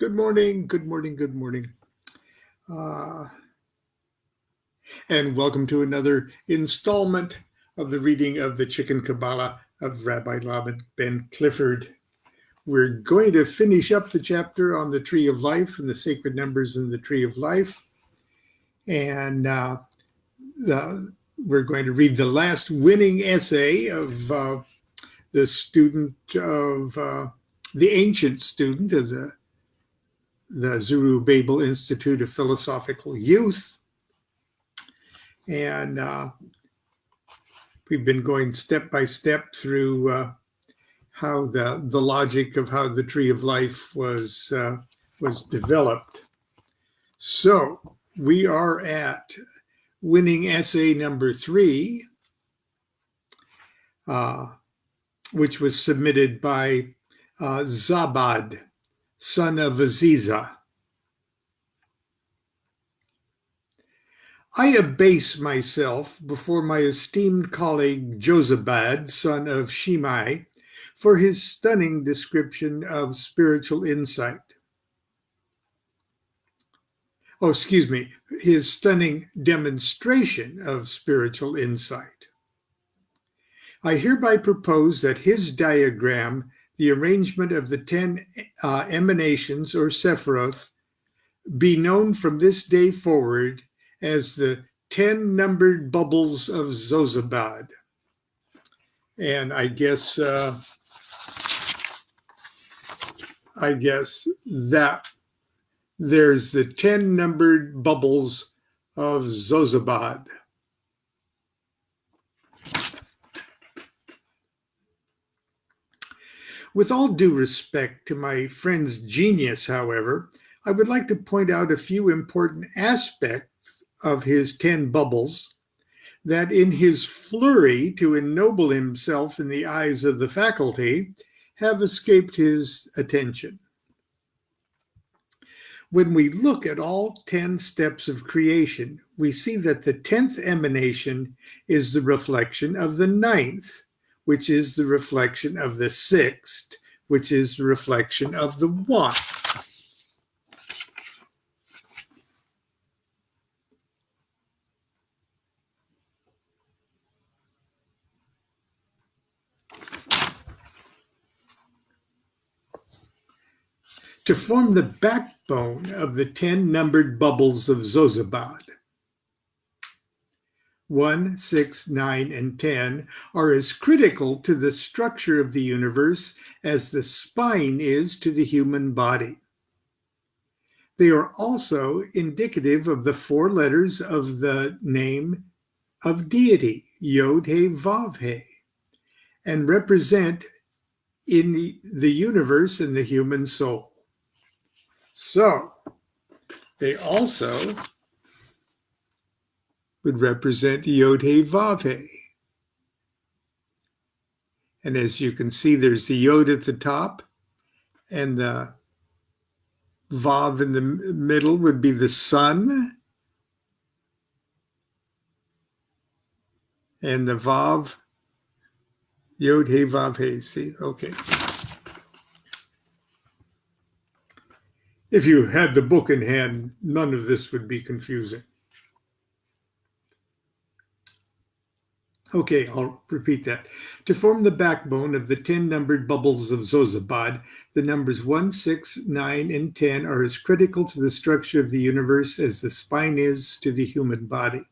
Good morning, good morning, good morning. And welcome to another installment of the reading of the Chicken Qabalah of Rabbi Laban ben Clifford. We're going to finish up the chapter on the Tree of Life and the sacred numbers in the Tree of Life. And we're going to read the last winning essay of the student of the ancient student of the Zerubbabel Institute of Philosophical Youth. And we've been going step by step through how the logic of how the Tree of Life was developed. So we are at winning essay number 3, which was submitted by Zabad, son of Aziza. I abase myself before my esteemed colleague Josabad, son of Shimei, for his stunning description of spiritual insight. His stunning demonstration of spiritual insight. I hereby propose that his diagram, the arrangement of the 10 emanations or Sephiroth, be known from this day forward as the 10 numbered bubbles of Zozabad. And I guess that there's the 10 numbered bubbles of Zozabad. With all due respect to my friend's genius, however, I would like to point out a few important aspects of his 10 bubbles that in his flurry to ennoble himself in the eyes of the faculty have escaped his attention. When we look at all 10 steps of creation, we see that the 10th emanation is the reflection of the 9th, which is the reflection of the 6th, which is the reflection of the 1. To form the backbone of the 10 numbered bubbles of Zozabad. 1, 6, 9, and 10 are as critical to the structure of the universe as the spine is to the human body. They are also indicative of the 4 letters of the name of deity, Yod He Vav He, and represent in the universe and the human soul. So, they also would represent Yod He Vav He. And as you can see, there's the Yod at the top, and the Vav in the middle would be the sun, and the Vav, Yod He Vav He. See, okay. If you had the book in hand, none of this would be confusing. Okay, I'll repeat that. To form the backbone of the 10 numbered bubbles of Zozabad, the numbers 1, 6, 9, and 10 are as critical to the structure of the universe as the spine is to the human body.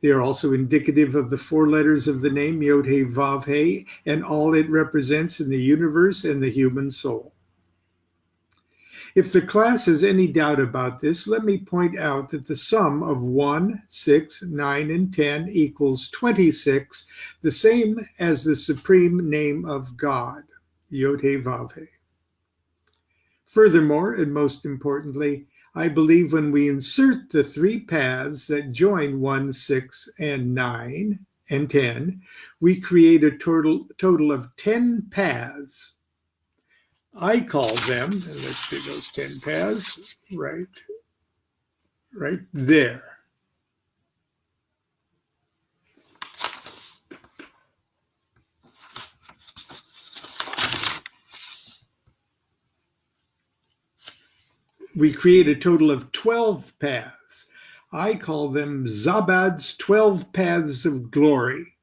They are also indicative of the 4 letters of the name Yod He Vav He and all it represents in the universe and the human soul. If the class has any doubt about this, let me point out that the sum of 1, 6, 9, and 10 equals 26, the same as the supreme name of God, Yod He Vav He. Furthermore, and most importantly, I believe when we insert the 3 paths that join 1, 6, and 9, and 10, we create a total of 10 paths. I call them, and let's see those 10 paths, right there. we create a total of 12 paths. I call them Zabad's 12 paths of glory.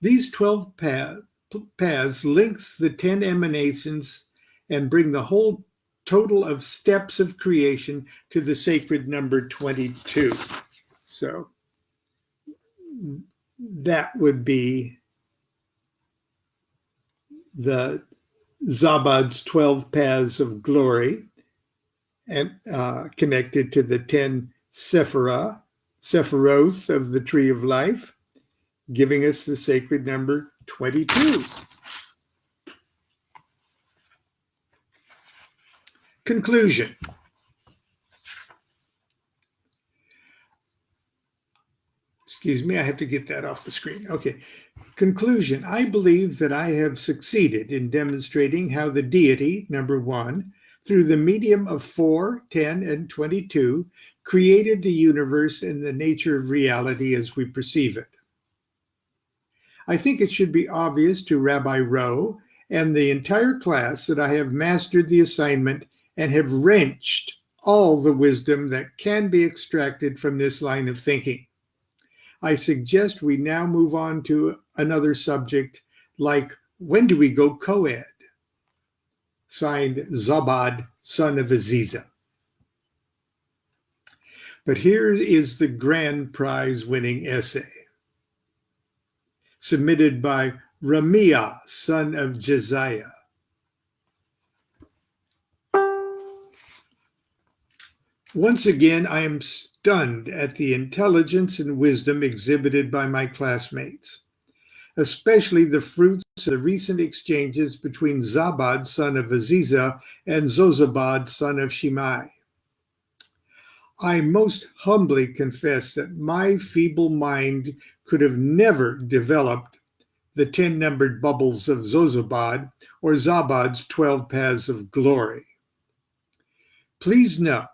These 12 paths links the 10 emanations and bring the whole total of steps of creation to the sacred number 22. So that would be the Zabad's 12 paths of glory, and connected to the 10 Sephiroth of the Tree of Life, giving us the sacred number 22. Conclusion. Excuse me, I have to get that off the screen. Okay. Conclusion. I believe that I have succeeded in demonstrating how the deity, number one, through the medium of 4, 10, and 22, created the universe and the nature of reality as we perceive it. I think it should be obvious to Rabbi Rowe and the entire class that I have mastered the assignment and have wrenched all the wisdom that can be extracted from this line of thinking. I suggest we now move on to another subject, like when do we go co-ed? Signed, Zabad, son of Aziza. But here is the grand prize winning essay, submitted by Ramia, son of Josiah. Once again, I am stunned at the intelligence and wisdom exhibited by my classmates, especially the fruits of the recent exchanges between Zabad, son of Aziza, and Zozabad, son of Shimei. I most humbly confess that my feeble mind could have never developed the 10 numbered bubbles of Zozabad or Zabad's 12 paths of glory. Please note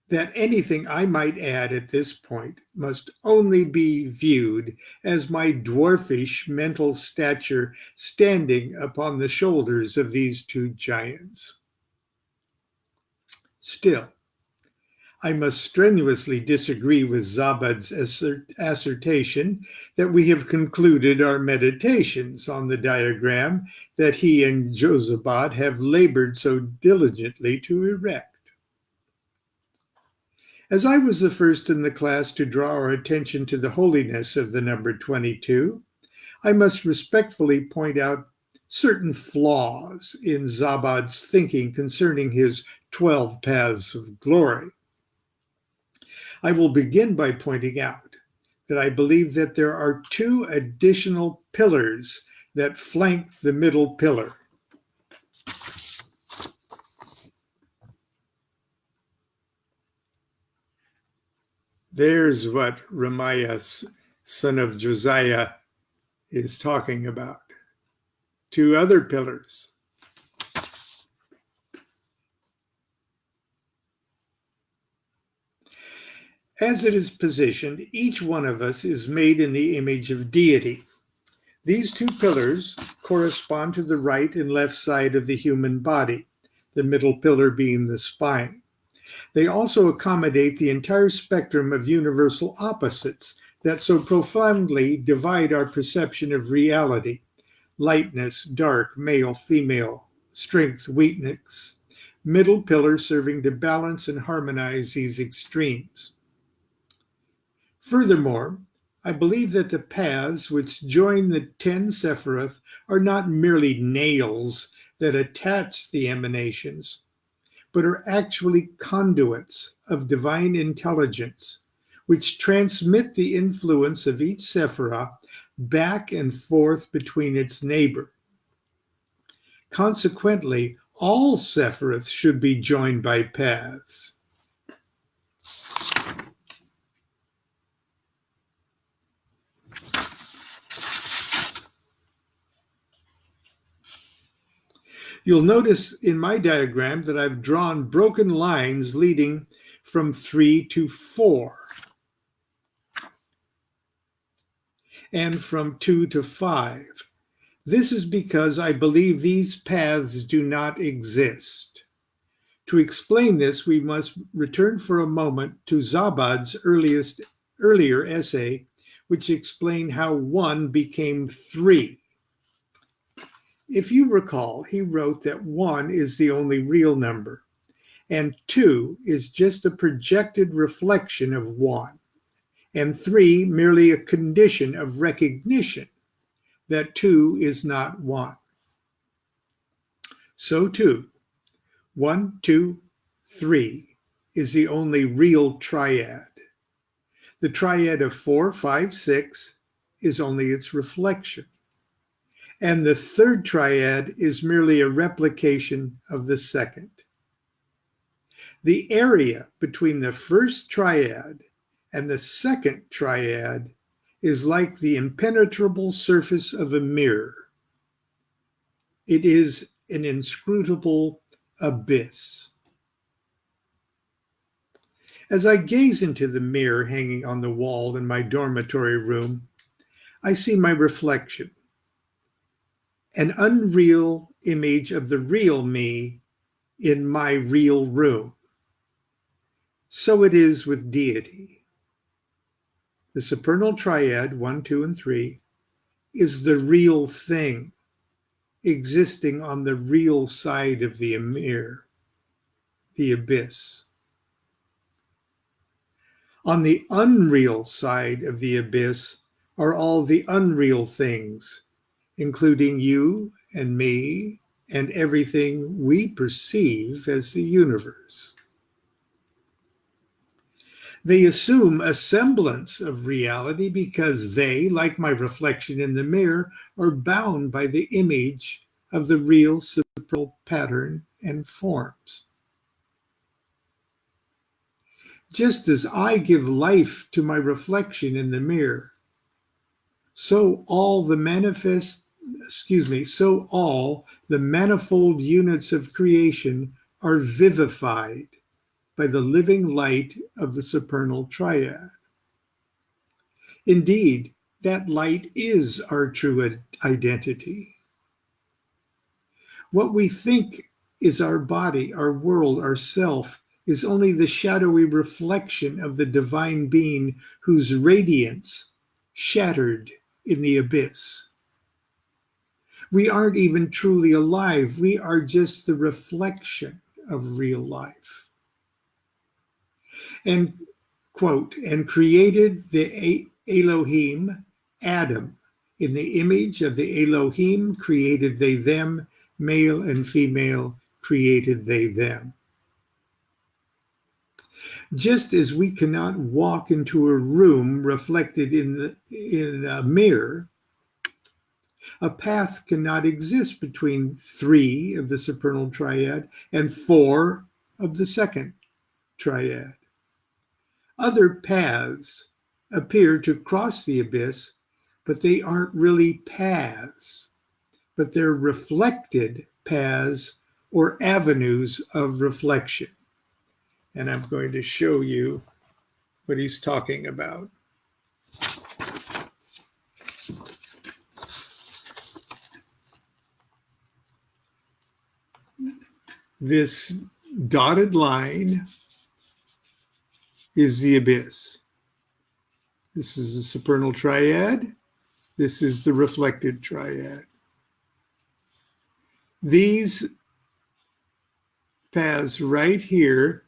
that anything I might add at this point must only be viewed as my dwarfish mental stature standing upon the shoulders of these two giants. Still, I must strenuously disagree with Zabad's assertion that we have concluded our meditations on the diagram that he and Jozabad have labored so diligently to erect. As I was the first in the class to draw our attention to the holiness of the number 22, I must respectfully point out certain flaws in Zabad's thinking concerning his 12 paths of glory. I will begin by pointing out that I believe that there are two additional pillars that flank the middle pillar. There's what Ramiah, son of Josiah, is talking about. Two other pillars. As it is positioned, each one of us is made in the image of deity. These two pillars correspond to the right and left side of the human body, the middle pillar being the spine. They also accommodate the entire spectrum of universal opposites that so profoundly divide our perception of reality: lightness, dark, male, female, strength, weakness. Middle pillar serving to balance and harmonize these extremes. Furthermore, I believe that the paths which join the 10 Sephiroth are not merely nails that attach the emanations, but are actually conduits of divine intelligence, which transmit the influence of each Sephiroth back and forth between its neighbor. Consequently, all Sephiroth should be joined by paths. You'll notice in my diagram that I've drawn broken lines leading from 3 to 4 and from 2 to 5. This is because I believe these paths do not exist. To explain this, we must return for a moment to Zabad's earlier essay, which explained how 1 became 3. If you recall, he wrote that 1 is the only real number, and 2 is just a projected reflection of 1, and 3 merely a condition of recognition that 2 is not 1. So too, 1, 2, 3 is the only real triad. The triad of 4, 5, 6 is only its reflection. And the third triad is merely a replication of the second. The area between the first triad and the second triad is like the impenetrable surface of a mirror. It is an inscrutable abyss. As I gaze into the mirror hanging on the wall in my dormitory room, I see my reflection, an unreal image of the real me in my real room. So it is with deity. The supernal triad, 1, 2, and 3, is the real thing existing on the real side of the mirror, the abyss. On the unreal side of the abyss are all the unreal things, including you and me and everything we perceive as the universe. They assume a semblance of reality because they, like my reflection in the mirror, are bound by the image of the real supernal pattern and forms. Just as I give life to my reflection in the mirror, so all the manifold units of creation are vivified by the living light of the supernal triad. Indeed, that light is our true identity. What we think is our body, our world, our self, is only the shadowy reflection of the divine being whose radiance shattered in the abyss. We aren't even truly alive. We are just the reflection of real life. And, quote, and created the Elohim, Adam. In the image of the Elohim created they them, male and female created they them. Just as we cannot walk into a room reflected in a mirror, a path cannot exist between 3 of the supernal triad and 4 of the second triad. Other paths appear to cross the abyss, but they aren't really paths, but they're reflected paths or avenues of reflection. And I'm going to show you what he's talking about. This dotted line is the abyss. This is the supernal triad. This is the reflected triad. These paths right here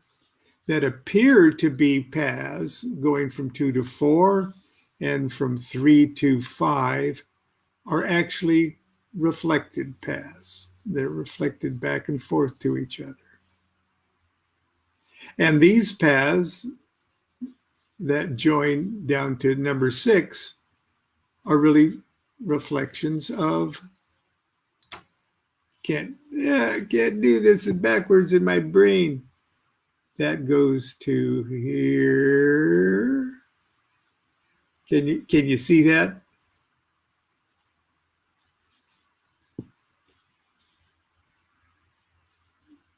that appear to be paths going from 2 to 4 and from 3 to 5 are actually reflected paths. They're reflected back and forth to each other. And these paths that join down to number 6 are really reflections of, can't do this backwards in my brain. That goes to here. Can you see that?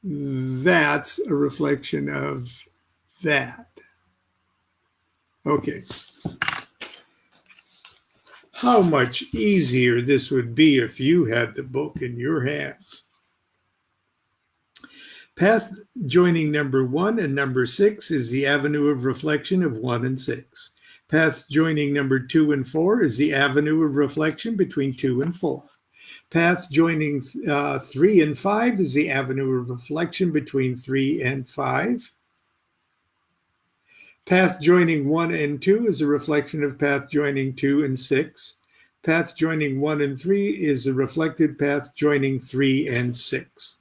That's a reflection of that. Okay. How much easier this would be if you had the book in your hands. Path joining number 1 and number 6 is the avenue of reflection of 1 and 6. Path joining number 2 and 4 is the avenue of reflection between 2 and 4. Path joining 3 and 5 is the avenue of reflection between 3 and 5. Path joining 1 and 2 is a reflection of path joining 2 and 6. Path joining 1 and 3 is a reflected path joining 3 and 6.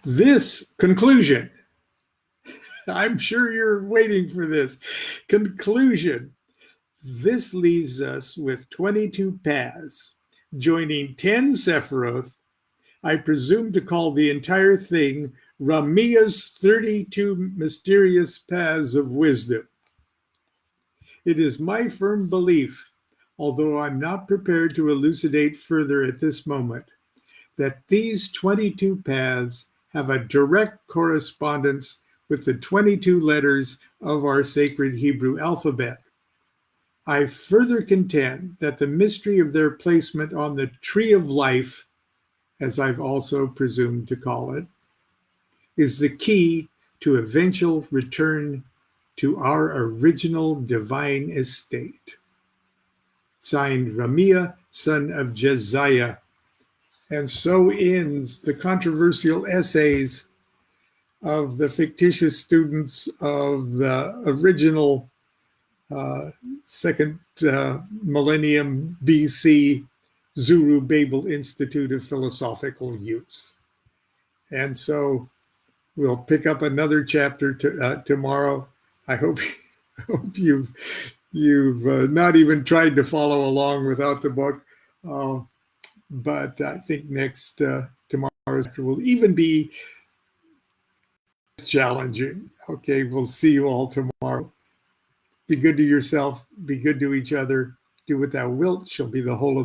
This conclusion, I'm sure you're waiting for this conclusion. This leaves us with 22 paths joining 10 Sephiroth. I presume to call the entire thing Ramia's 32 mysterious paths of wisdom. It is my firm belief, although I'm not prepared to elucidate further at this moment, that these 22 paths have a direct correspondence with the 22 letters of our sacred Hebrew alphabet. I further contend that the mystery of their placement on the tree of life, as I've also presumed to call it, is the key to eventual return to our original divine estate. Signed, Ramia, son of Jesiah. And so ends the controversial essays of the fictitious students of the original second millennium BC Zorobabel Institute of Philosophical Youth. And so we'll pick up another chapter tomorrow. I hope you've not even tried to follow along without the book. But I think next tomorrow's chapter will even be challenging. Okay, we'll see you all tomorrow. Be good to yourself. Be good to each other. Do what thou wilt shall be the whole of